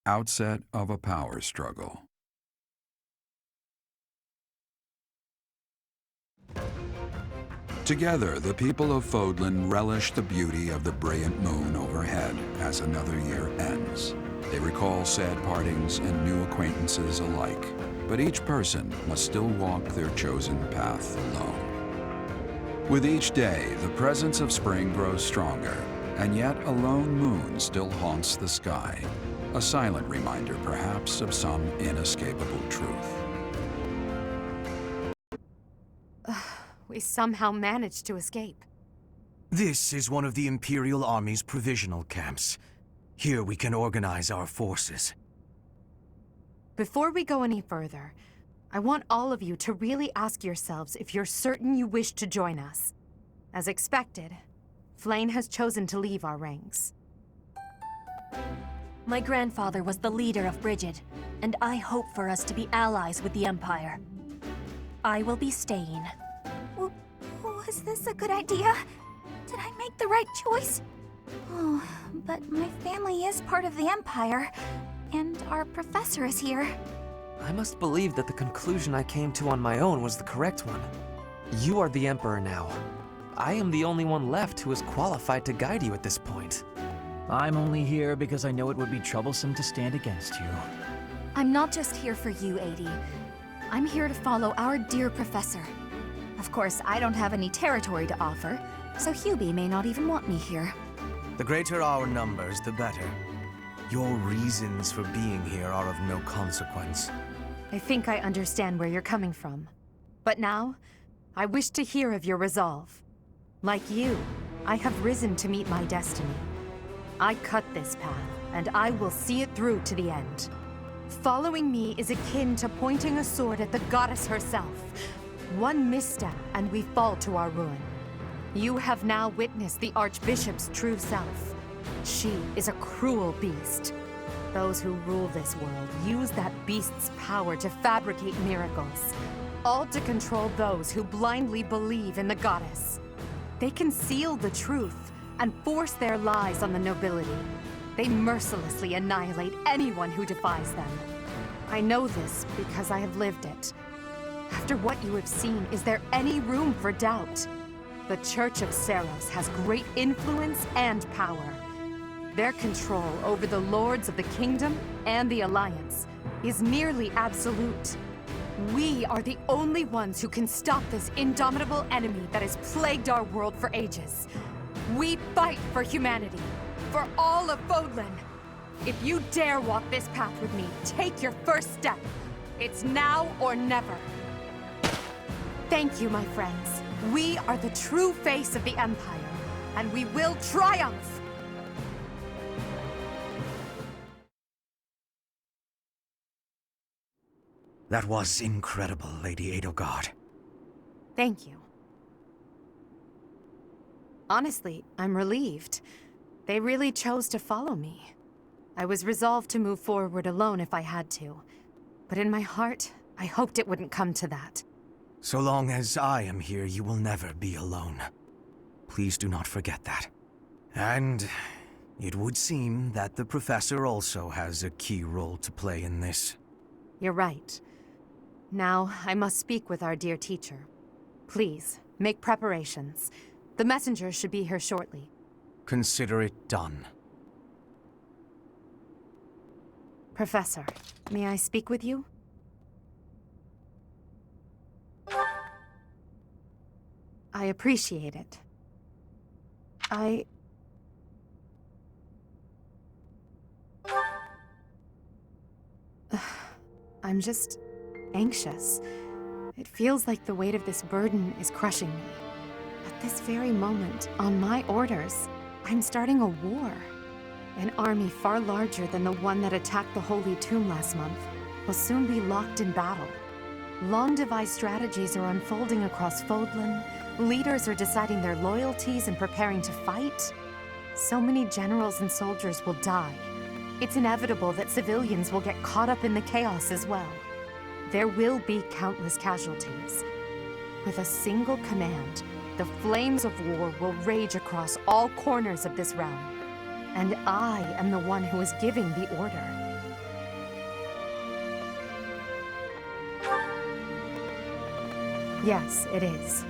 Outset of a power struggle. Together, the people of Fódlan relish the beauty of the brilliant moon overhead as another year ends. They recall sad partings and new acquaintances alike, but each person must still walk their chosen path alone. With each day, the presence of spring grows stronger, and yet a lone moon still haunts the sky, a silent reminder perhaps of some inescapable truth. We somehow managed to escape. This is one of the Imperial Army's provisional camps. Here we can organize our forces. Before we go any further, I want all of you to really ask yourselves if you're certain you wish to join us. As expected, Flayn has chosen to leave our ranks. My grandfather was the leader of Brigid, and I hope for us to be allies with the Empire. I will be staying. Was this a good idea? Did I make the right choice? Oh, but my family is part of the Empire, and our professor is here. I must believe that the conclusion I came to on my own was the correct one. You are the Emperor now. I am the only one left who is qualified to guide you at this point. I'm only here because I know it would be troublesome to stand against you. I'm not just here for you, Adi. I'm here to follow our dear professor. Of course, I don't have any territory to offer, so Hubie may not even want me here. The greater our numbers, the better. Your reasons for being here are of no consequence. I think I understand where you're coming from. But now, I wish to hear of your resolve. Like you, I have risen to meet my destiny. I cut this path, and I will see it through to the end. Following me is akin to pointing a sword at the goddess herself. One misstep, and we fall to our ruin. You have now witnessed the Archbishop's true self. She is a cruel beast. Those who rule this world use that beast's power to fabricate miracles, all to control those who blindly believe in the goddess. They conceal the truth and force their lies on the nobility. They mercilessly annihilate anyone who defies them. I know this because I have lived it. After what you have seen, is there any room for doubt? The Church of Seiros has great influence and power. Their control over the lords of the kingdom and the Alliance is nearly absolute. We are the only ones who can stop this indomitable enemy that has plagued our world for ages. We fight for humanity, for all of Fódlan. If you dare walk this path with me, take your first step. It's now or never. Thank you, my friends. We are the true face of the Empire, and we will triumph! That was incredible, Lady Edelgard. Thank you. Honestly, I'm relieved. They really chose to follow me. I was resolved to move forward alone if I had to. But in my heart, I hoped it wouldn't come to that. So long as I am here, you will never be alone. Please do not forget that. And it would seem that the professor also has a key role to play in this. You're right. Now, I must speak with our dear teacher. Please, make preparations. The messenger should be here shortly. Consider it done. Professor, may I speak with you? I appreciate it. I'm just anxious. It feels like the weight of this burden is crushing me. At this very moment, on my orders, I'm starting a war. An army far larger than the one that attacked the Holy Tomb last month will soon be locked in battle. Long-devised strategies are unfolding across Fódlan. Leaders are deciding their loyalties and preparing to fight. So many generals and soldiers will die. It's inevitable that civilians will get caught up in the chaos as well. There will be countless casualties. With a single command, the flames of war will rage across all corners of this realm. And I am the one who is giving the order. Yes, it is.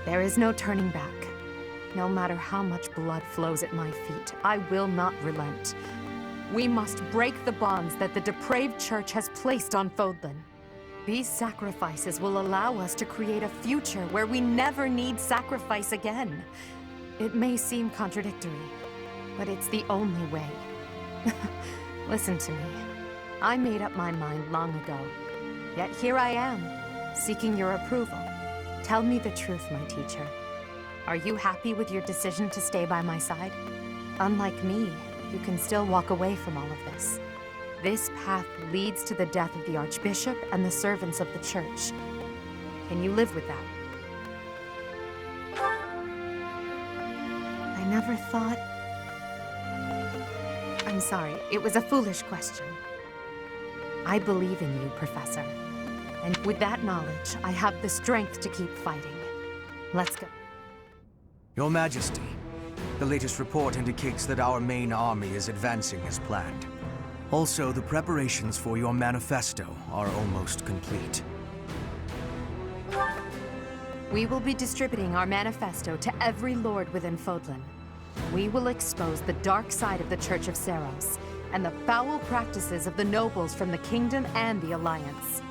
There is no turning back. No matter how much blood flows at my feet, I will not relent. We must break the bonds that the depraved church has placed on Fódlan. These sacrifices will allow us to create a future where we never need sacrifice again. It may seem contradictory, but it's the only way. Listen to me. I made up my mind long ago. Yet here I am, seeking your approval. Tell me the truth, my teacher. Are you happy with your decision to stay by my side? Unlike me, you can still walk away from all of this. This path leads to the death of the Archbishop and the servants of the Church. Can you live with that? I never thought... I'm sorry, it was a foolish question. I believe in you, Professor. And with that knowledge, I have the strength to keep fighting. Let's go. Your Majesty, the latest report indicates that our main army is advancing as planned. Also, the preparations for your manifesto are almost complete. We will be distributing our manifesto to every lord within Fódlan. We will expose the dark side of the Church of Seiros and the foul practices of the nobles from the Kingdom and the Alliance.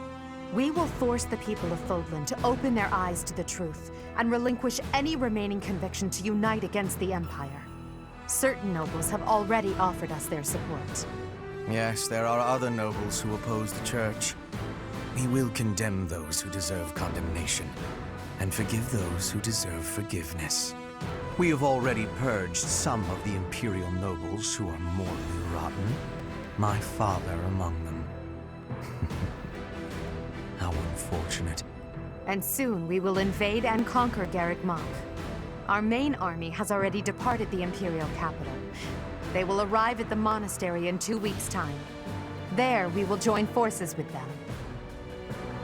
We will force the people of Fódlan to open their eyes to the truth and relinquish any remaining conviction to unite against the Empire. Certain nobles have already offered us their support. Yes, there are other nobles who oppose the Church. We will condemn those who deserve condemnation, and forgive those who deserve forgiveness. We have already purged some of the Imperial nobles who are morally rotten, my father among them. How unfortunate. And soon we will invade and conquer Garegg Mach. Our main army has already departed the Imperial capital. They will arrive at the monastery in 2 weeks' time. There, we will join forces with them.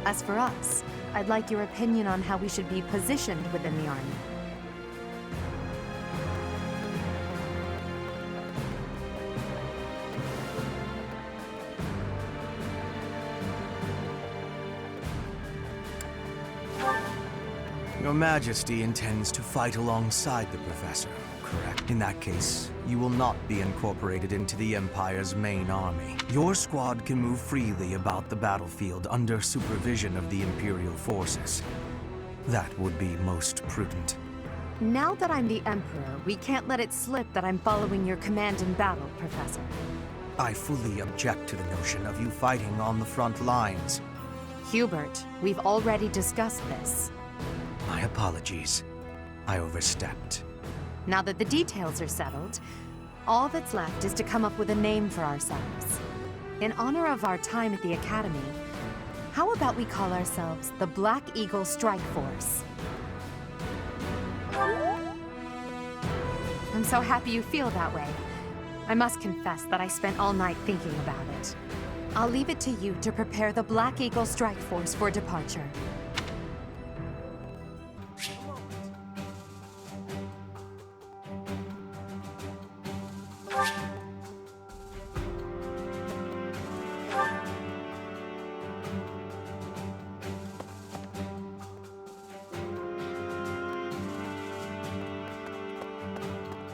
As for us, I'd like your opinion on how we should be positioned within the army. Your Majesty intends to fight alongside the Professor, correct? In that case, you will not be incorporated into the Empire's main army. Your squad can move freely about the battlefield under supervision of the Imperial forces. That would be most prudent. Now that I'm the Emperor, we can't let it slip that I'm following your command in battle, Professor. I fully object to the notion of you fighting on the front lines. Hubert, we've already discussed this. My apologies. I overstepped. Now that the details are settled, all that's left is to come up with a name for ourselves. In honor of our time at the Academy, how about we call ourselves the Black Eagle Strike Force? I'm so happy you feel that way. I must confess that I spent all night thinking about it. I'll leave it to you to prepare the Black Eagle Strike Force for departure.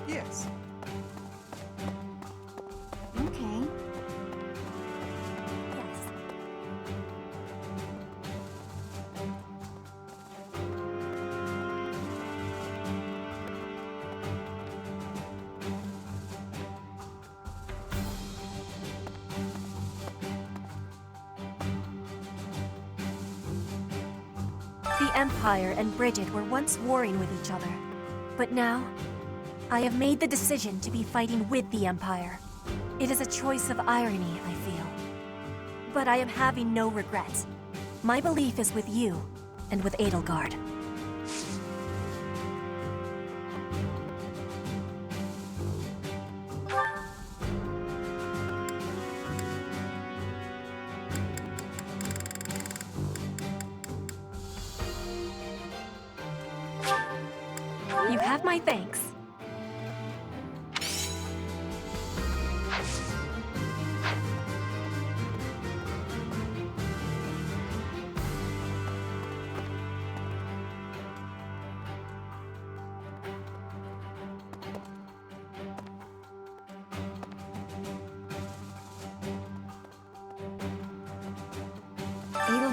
Yes. Okay. Yes. The Empire and Bridget were once warring with each other. But now, I have made the decision to be fighting with the Empire. It is a choice of irony, I feel. But I am having no regrets. My belief is with you, and with Edelgard. You have my thanks.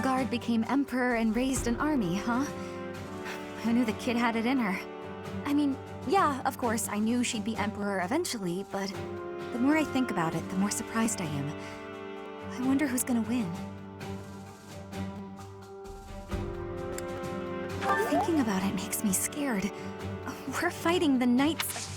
Edelgard became emperor and raised an army, huh? Who knew the kid had it in her? I mean, yeah, of course, I knew she'd be emperor eventually, but the more I think about it, the more surprised I am. I wonder who's gonna win. Thinking about it makes me scared. We're fighting the Knights...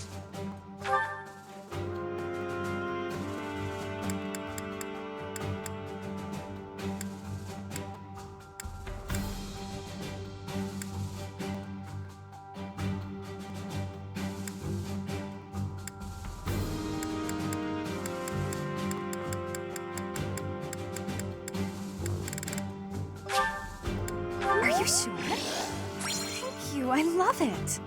Are you sure? Thank you, I love it.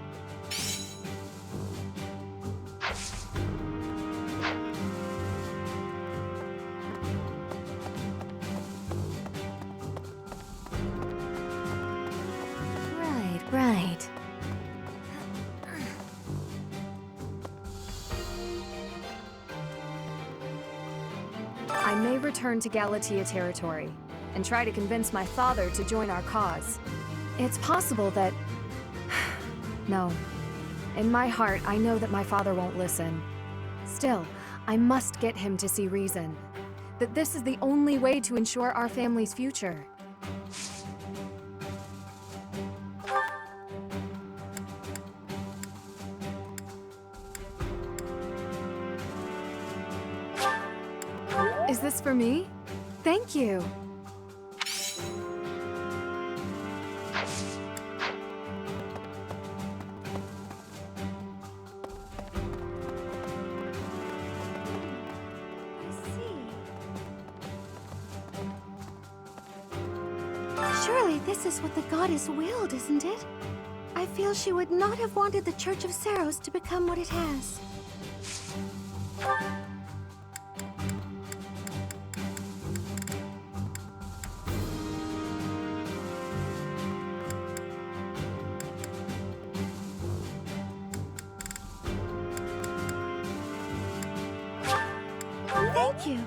Right. I may return to Galatia territory and try to convince my father to join our cause. It's possible that... No. In my heart, I know that my father won't listen. Still, I must get him to see reason. That this is the only way to ensure our family's future. Is this for me? Thank you. Surely this is what the goddess willed, isn't it? I feel she would not have wanted the Church of Seiros to become what it has. Thank you.